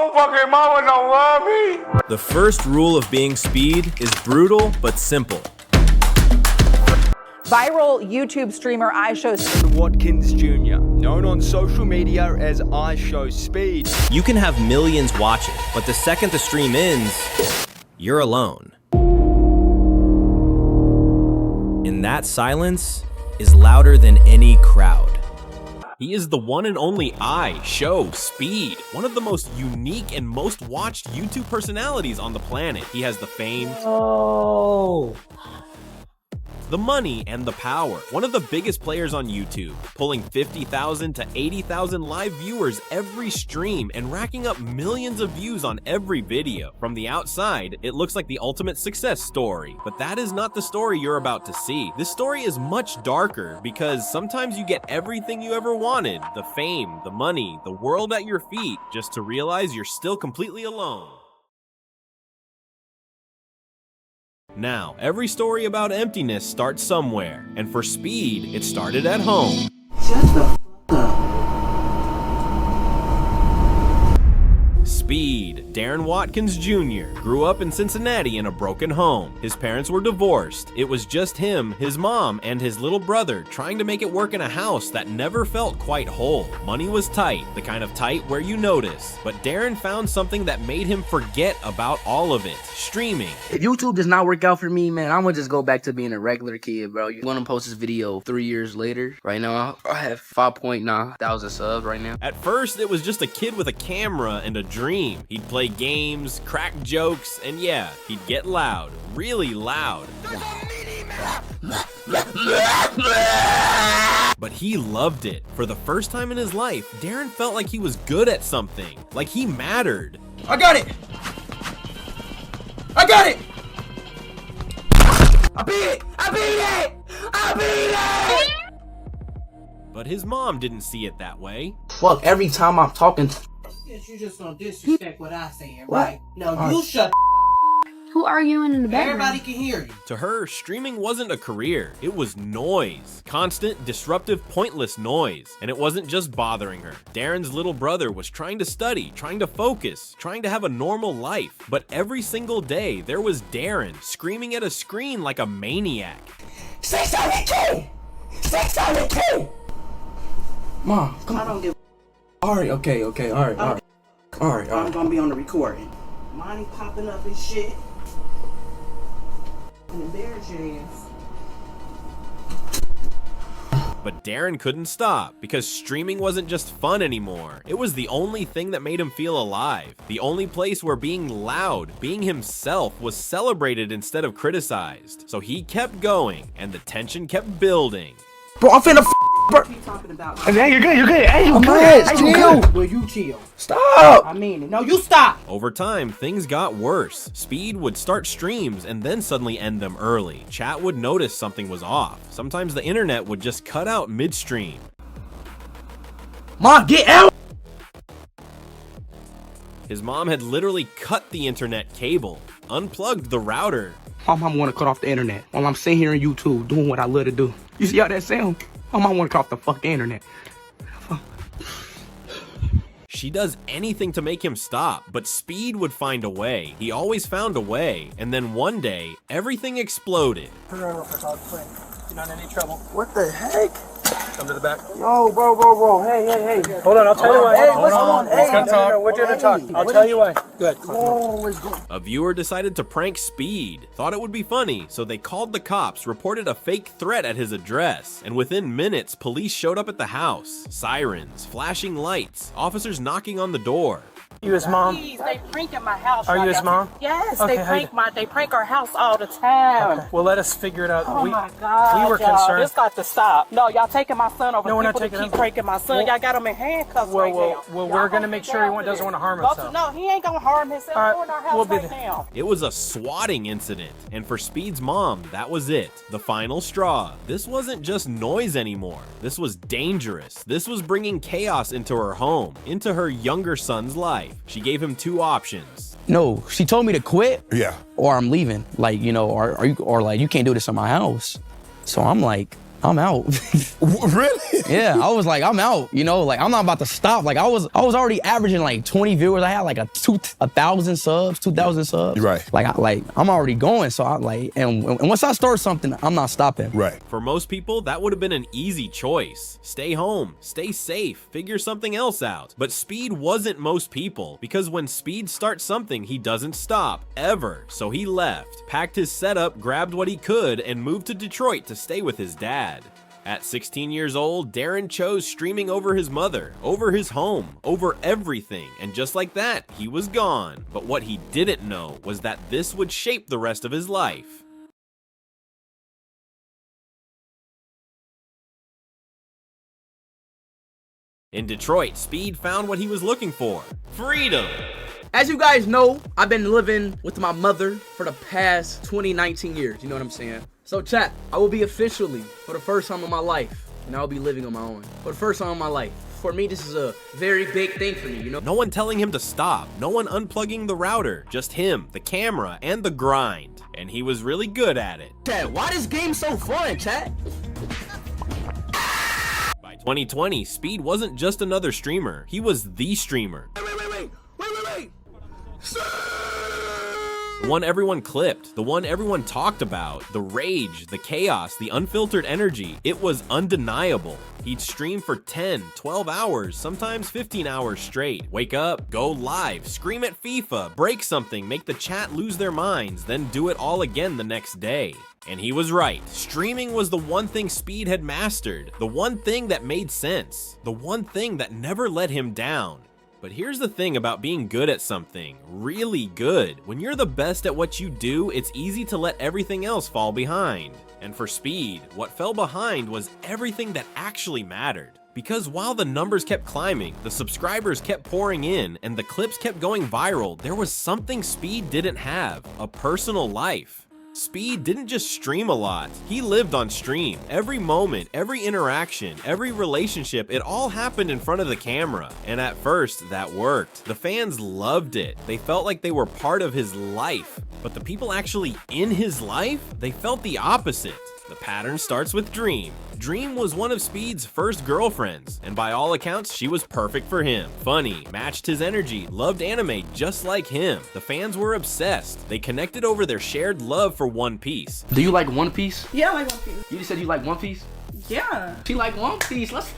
own fucking mama don't love me. The first rule of being Speed is brutal but simple. Viral YouTube streamer IShowSpeed Darren Watkins Jr, known on social media as IShowSpeed. You can have millions watching, but the second the stream ends, you're alone. And that silence is louder than any crowd. He is the one and only IShowSpeed, one of the most unique and most watched YouTube personalities on the planet. He has the fame, the money, and the power. One of the biggest players on YouTube, pulling 50,000 to 80,000 live viewers every stream and racking up millions of views on every video. From the outside, it looks like the ultimate success story, but that is not the story you're about to see. This story is much darker because sometimes you get everything you ever wanted, the fame, the money, the world at your feet, just to realize you're still completely alone. Now, every story about emptiness starts somewhere, and for Speed, it started at home. Shut the f up. Speed, Darren Watkins Jr., grew up in Cincinnati in a broken home. His parents were divorced. It was just him, his mom, and his little brother trying to make it work in a house that never felt quite whole. Money was tight, the kind of tight where you notice. But Darren found something that made him forget about all of it: streaming. If YouTube does not work out for me, man, I'm gonna just go back to being a regular kid, bro. You wanna post this video 3 years later? Right now, I have 5.9 thousand subs right now. At first, it was just a kid with a camera and a dream. He'd play games, crack jokes, and yeah, he'd get loud, really loud. But he loved it. For the first time in his life, Darren felt like he was good at something, like he mattered. I got it! I got it! I beat it! I beat it! I beat it! But his mom didn't see it that way. Fuck, every time I'm talking You just gonna disrespect what I saying, right? No, you shut Who arguing in the background? Everybody can hear you. To her, streaming wasn't a career, it was noise. Constant, disruptive, pointless noise. And it wasn't just bothering her. Darren's little brother was trying to study, trying to focus, trying to have a normal life. But every single day, there was Darren screaming at a screen like a maniac. 672! 672! Mom, come on. I don't give Alright, okay, alright. I'm gonna be on the recording. Money popping up and shit. And embarrass your ass. But Darren couldn't stop because streaming wasn't just fun anymore. It was the only thing that made him feel alive. The only place where being loud, being himself, was celebrated instead of criticized. So he kept going and the tension kept building. Bro, I'm finna Keep talking about Hey, you're good. Hey, you I'm good. good. Hey, you good. Will you chill? Stop! I mean it. No, you stop. Over time, things got worse. Speed would start streams and then suddenly end them early. Chat would notice something was off. Sometimes the internet would just cut out midstream. Mom, get out! His mom had literally cut the internet cable, unplugged the router. My mom wanna cut off the internet while I'm sitting here on YouTube doing what I love to do. You see how that sound? My mom wanna cut off the fucking internet. She does anything to make him stop, but Speed would find a way. He always found a way, and then one day, everything exploded. You're not in any trouble. What the heck? Come to the back. Yo, bro. Hey. Hold on, I'll tell you why. Hey, Hold on. Hey, Let's go talk. We're gonna talk. I'll tell you why. Good. Oh, let's go. A viewer decided to prank Speed, thought it would be funny, so they called the cops, reported a fake threat at his address, and within minutes, police showed up at the house. Sirens, flashing lights, officers knocking on the door. You his mom? Please, they prank at my house. Are you his mom? Yes, Okay, they prank our house all the time. Okay. Well, let us figure it out. Oh my God, we were y'all, concerned. this got to stop. No, y'all taking my son over. No, we're not people taking keep him. pranking my son. Well, y'all got him in handcuffs right now. Well, we're gonna make sure he doesn't want to harm Go himself. no, he ain't gonna harm himself. All right, Go in our house we'll be right there. now. It was a swatting incident, and for Speed's mom, that was it. The final straw. This wasn't just noise anymore. This was dangerous. This was bringing chaos into her home, into her younger son's life. She gave him two options. No, she told me to quit. Yeah. Or I'm leaving. Like, you know, or like you can't do this in my house. So I'm like, I'm out. Really? Yeah, I was like, I'm out. You know, like I'm not about to stop. Like I was already averaging like 20 viewers. I had like 1,000 subs, 2,000 subs. Right. Like I'm already going. So I like, and once I start something, I'm not stopping. Right. For most people, that would have been an easy choice. Stay home, stay safe, figure something else out. But Speed wasn't most people, because when Speed starts something, he doesn't stop, ever. So he left, packed his setup, grabbed what he could, and moved to Detroit to stay with his dad. At 16 years old, Darren chose streaming over his mother, over his home, over everything, and just like that, he was gone. But what he didn't know was that this would shape the rest of his life. In Detroit, Speed found what he was looking for: freedom. As you guys know, I've been living with my mother for the past 19 years, you know what I'm saying? So chat, I will be officially, for the first time in my life, and I'll be living on my own. For the first time in my life. For me, this is a very big thing for me, you know? No one telling him to stop, no one unplugging the router, just him, the camera, and the grind. And he was really good at it. Chat, why this game so fun, chat? By 2020, Speed wasn't just another streamer, he was the streamer. Wait. The one everyone clipped, the one everyone talked about, the rage, the chaos, the unfiltered energy, it was undeniable. He'd stream for 10, 12 hours, sometimes 15 hours straight. Wake up, go live, scream at FIFA, break something, make the chat lose their minds, then do it all again the next day. And he was right. Streaming was the one thing Speed had mastered, the one thing that made sense, the one thing that never let him down. But here's the thing about being good at something, really good. When you're the best at what you do, it's easy to let everything else fall behind. And for Speed, what fell behind was everything that actually mattered. Because while the numbers kept climbing, the subscribers kept pouring in, and the clips kept going viral, there was something Speed didn't have: a personal life. Speed didn't just stream a lot, he lived on stream. Every moment, every interaction, every relationship, it all happened in front of the camera. And at first, that worked. The fans loved it. They felt like they were part of his life. But the people actually in his life, they felt the opposite. The pattern starts with Dream. Dream was one of Speed's first girlfriends, and by all accounts, she was perfect for him. Funny, matched his energy, loved anime just like him. The fans were obsessed. They connected over their shared love for One Piece. Do you like One Piece? Yeah, I like One Piece. You just said you like One Piece? Yeah. She like One Piece, let's...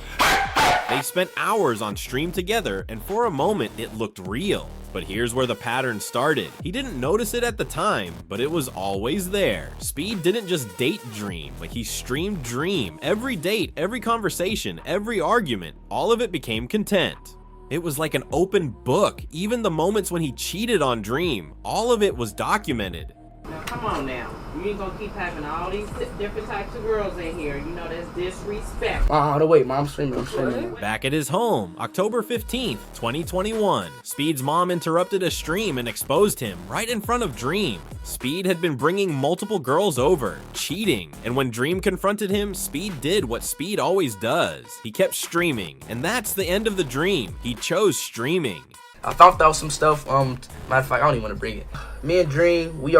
They spent hours on stream together, and for a moment, it looked real. But here's where the pattern started. He didn't notice it at the time, but it was always there. Speed didn't just date Dream, but he streamed Dream. Every date, every conversation, every argument, all of it became content. It was like an open book. Even the moments when he cheated on Dream, all of it was documented. Now, come on now. You ain't gonna keep having all these different types of girls in here. You know that's disrespect. No, wait, Mom, I'm streaming. Back at his home, October 15th, 2021, Speed's mom interrupted a stream and exposed him right in front of Dream. Speed had been bringing multiple girls over, cheating, and when Dream confronted him, Speed did what Speed always does. He kept streaming, and that's the end of the dream. He chose streaming. I found out some stuff, matter of fact, I don't even want to bring it. Me and Dream, we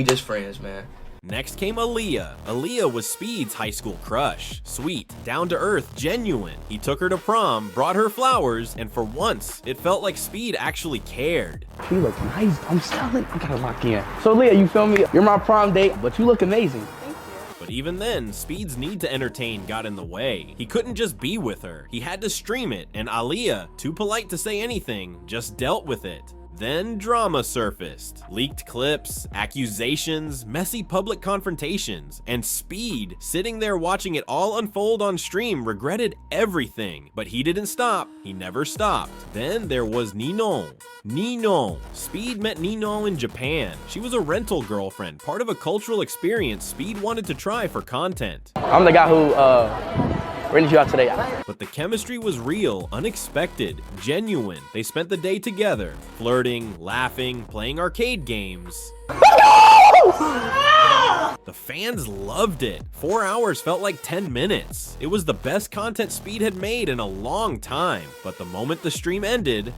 just friends, man. Next came Aaliyah. Aaliyah was Speed's high school crush. Sweet, down to earth, genuine. He took her to prom, brought her flowers, and for once, it felt like Speed actually cared. She looks nice. I'm selling. I gotta lock in. So Leah, you feel me? You're my prom date, but you look amazing. But even then, Speed's need to entertain got in the way. He couldn't just be with her. He had to stream it, and Aaliyah, too polite to say anything, just dealt with it. Then drama surfaced. Leaked clips, accusations, messy public confrontations, and Speed, sitting there watching it all unfold on stream, regretted everything. But he didn't stop. He never stopped. Then there was Ninon. Ninon. Speed met Ninon in Japan. She was a rental girlfriend, part of a cultural experience Speed wanted to try for content. I'm the guy who rented you out today. But the chemistry was real, unexpected, genuine. They spent the day together, flirting, laughing, playing arcade games. The fans loved it. 4 hours felt like 10 minutes. It was the best content Speed had made in a long time. But the moment the stream ended,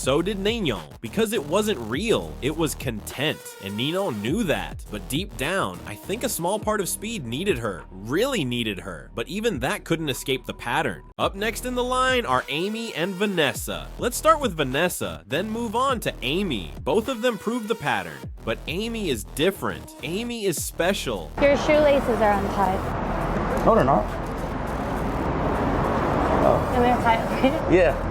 so did Ninon, because it wasn't real, it was content, and Ninon knew that. But deep down, I think a small part of Speed needed her, really needed her, but even that couldn't escape the pattern. Up next in the line are Amy and Vanessa. Let's start with Vanessa, then move on to Amy. Both of them prove the pattern, but Amy is different. Amy is special. Your shoelaces are untied. No, they're not. And they're tied. Yeah.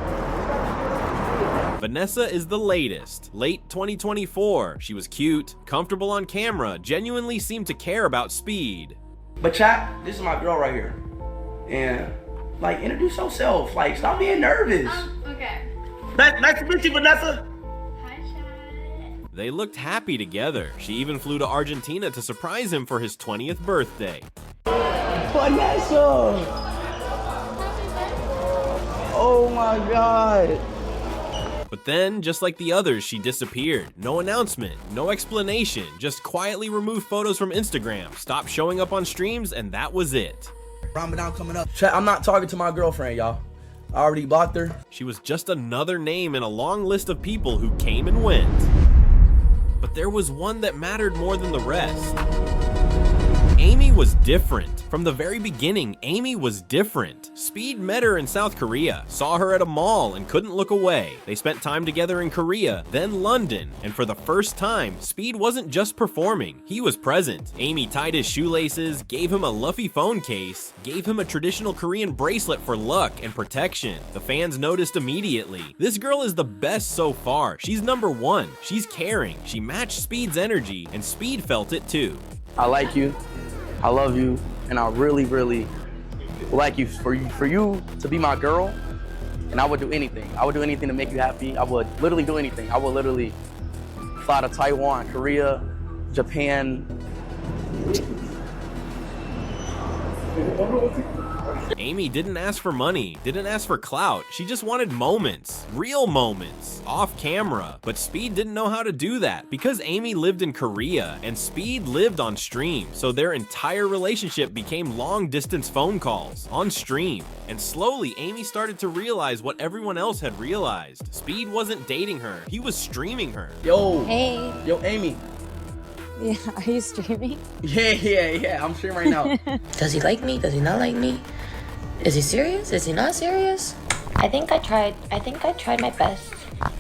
Vanessa is the latest, late 2024. She was cute, comfortable on camera, genuinely seemed to care about Speed. But chat, this is my girl right here. And like, introduce yourself. Like, stop being nervous. Okay. Nice to meet you, Vanessa. Hi, Chad. They looked happy together. She even flew to Argentina to surprise him for his 20th birthday. Vanessa. Oh my God. But then, just like the others, she disappeared. No announcement, no explanation, just quietly removed photos from Instagram, stopped showing up on streams, and that was it. Ramadan coming up. Chat, I'm not talking to my girlfriend, y'all. I already blocked her. She was just another name in a long list of people who came and went. But there was one that mattered more than the rest. Amy was different. From the very beginning, Amy was different. Speed met her in South Korea, saw her at a mall, and couldn't look away. They spent time together in Korea, then London, and for the first time, Speed wasn't just performing, he was present. Amy tied his shoelaces, gave him a Luffy phone case, gave him a traditional Korean bracelet for luck and protection. The fans noticed immediately. This girl is the best so far. She's number one. She's caring. She matched Speed's energy, and Speed felt it too. I like you. I love you, and I really, really like you. For you to be my girl, and I would do anything. I would do anything to make you happy. I would literally do anything. I would literally fly to Taiwan, Korea, Japan. Amy didn't ask for money, didn't ask for clout. She just wanted moments, real moments, off camera. But Speed didn't know how to do that because Amy lived in Korea and Speed lived on stream. So their entire relationship became long distance phone calls on stream. And slowly Amy started to realize what everyone else had realized. Speed wasn't dating her, he was streaming her. Yo. Hey. Yo, Amy. Yeah, are you streaming? Yeah. I'm streaming right now. Does he like me? Does he not like me? Is he serious? Is he not serious? I think I tried my best,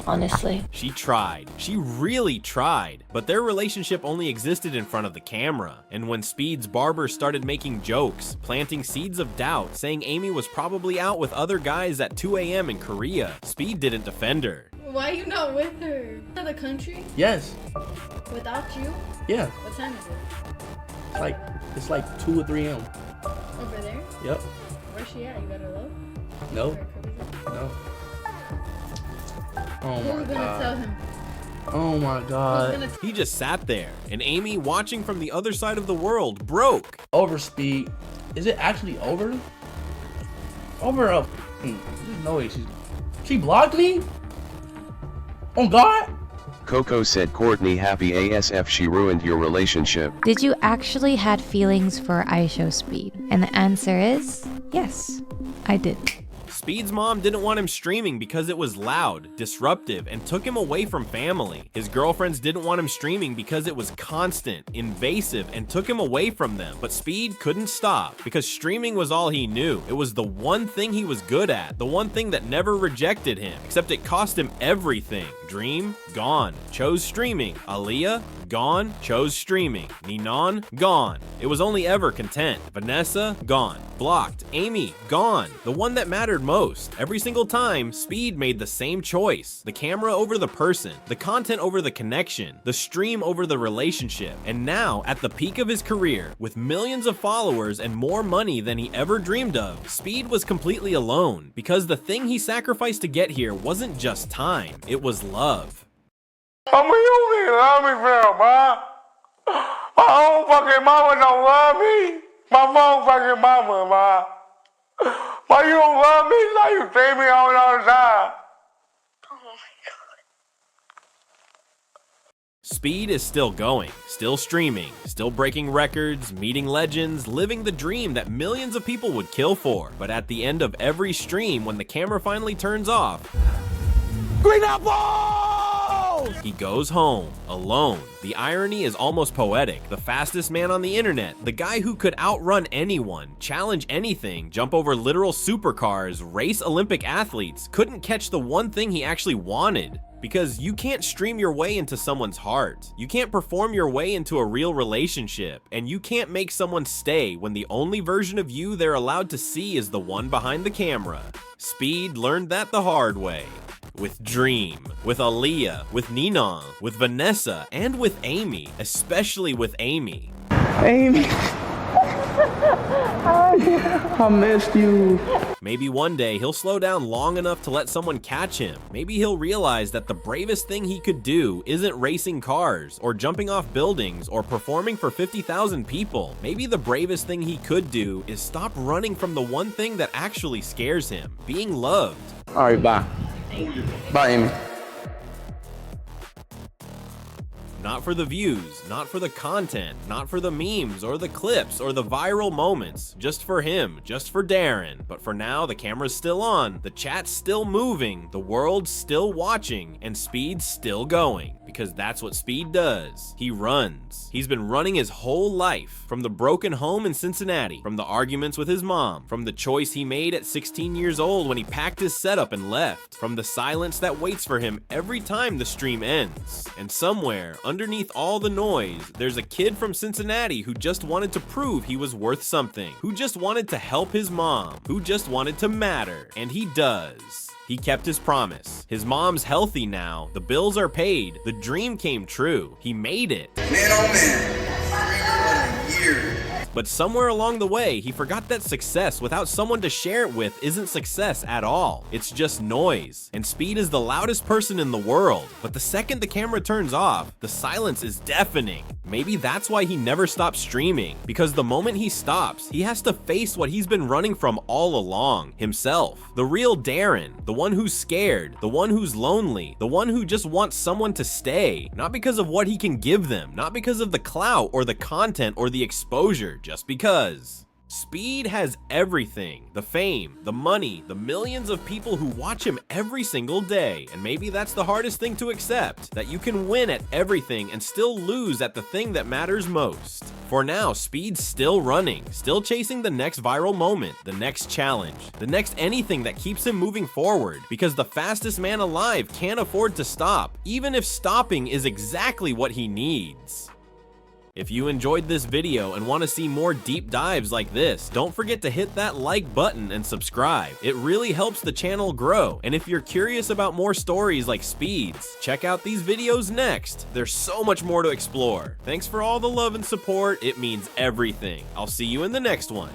honestly. She tried. She really tried. But their relationship only existed in front of the camera. And when Speed's barber started making jokes, planting seeds of doubt, saying Amy was probably out with other guys at 2 a.m. in Korea, Speed didn't defend her. Why are you not with her? To the country? Yes. Without you? Yeah. What time is it? It's like 2 or 3 a.m. Over there? Yep. Where's she at? You got her low? No. No. Oh Who my was gonna God. tell him? Oh my God. He just sat there, and Amy, watching from the other side of the world, broke. Over Speed. Is it actually over? Over a there's no way she blocked me? Oh God? Coco said Courtney happy ASF she ruined your relationship. Did you actually had feelings for IShowSpeed? And the answer is yes, I did. Speed's mom didn't want him streaming because it was loud, disruptive, and took him away from family. His girlfriends didn't want him streaming because it was constant, invasive, and took him away from them. But Speed couldn't stop because streaming was all he knew. It was the one thing he was good at, the one thing that never rejected him, except it cost him everything. Dream, gone. Chose streaming. Aaliyah, gone. Chose streaming. Ninon, gone. It was only ever content. Vanessa, gone. Blocked. Amy, gone. The one that mattered most. Every single time, Speed made the same choice. The camera over the person. The content over the connection. The stream over the relationship. And now, at the peak of his career, with millions of followers and more money than he ever dreamed of, Speed was completely alone because the thing he sacrificed to get here wasn't just time. It was love. I mean, you can love me for, ma. My own fucking mama don't love me. My motherfucking mama, ma. Why you don't love me like you treat me all the time? Oh my God. Speed is still going, still streaming, still breaking records, meeting legends, living the dream that millions of people would kill for. But at the end of every stream, when the camera finally turns off, Green apples! He goes home, alone. The irony is almost poetic. The fastest man on the internet, the guy who could outrun anyone, challenge anything, jump over literal supercars, race Olympic athletes, couldn't catch the one thing he actually wanted. Because you can't stream your way into someone's heart. You can't perform your way into a real relationship. And you can't make someone stay when the only version of you they're allowed to see is the one behind the camera. Speed learned that the hard way. With Dream, with Aaliyah, with Ninon, with Vanessa, and with Amy. Especially with Amy. Amy. I missed you. Maybe one day he'll slow down long enough to let someone catch him. Maybe he'll realize that the bravest thing he could do isn't racing cars, or jumping off buildings, or performing for 50,000 people. Maybe the bravest thing he could do is stop running from the one thing that actually scares him, being loved. All right, bye. Bye, Amy. Not for the views, not for the content, not for the memes or the clips or the viral moments, just for him, just for Darren. But for now, the camera's still on, the chat's still moving, the world's still watching, and Speed's still going. Because that's what Speed does. He runs. He's been running his whole life. From the broken home in Cincinnati, from the arguments with his mom, from the choice he made at 16 years old when he packed his setup and left, from the silence that waits for him every time the stream ends. And somewhere, underneath all the noise, there's a kid from Cincinnati who just wanted to prove he was worth something, who just wanted to help his mom, who just wanted to matter. And he does. He kept his promise. His mom's healthy now, the bills are paid, the dream came true. He made it. Man, oh man, 3 years. But somewhere along the way, he forgot that success without someone to share it with isn't success at all. It's just noise. And Speed is the loudest person in the world. But the second the camera turns off, the silence is deafening. Maybe that's why he never stops streaming. Because the moment he stops, he has to face what he's been running from all along, himself. The real Darren, the one who's scared, the one who's lonely, the one who just wants someone to stay. Not because of what he can give them, not because of the clout or the content or the exposure, just because. Speed has everything, the fame, the money, the millions of people who watch him every single day, and maybe that's the hardest thing to accept, that you can win at everything and still lose at the thing that matters most. For now, Speed's still running, still chasing the next viral moment, the next challenge, the next anything that keeps him moving forward, because the fastest man alive can't afford to stop, even if stopping is exactly what he needs. If you enjoyed this video and want to see more deep dives like this, don't forget to hit that like button and subscribe. It really helps the channel grow. And if you're curious about more stories like Speed's, check out these videos next. There's so much more to explore. Thanks for all the love and support. It means everything. I'll see you in the next one.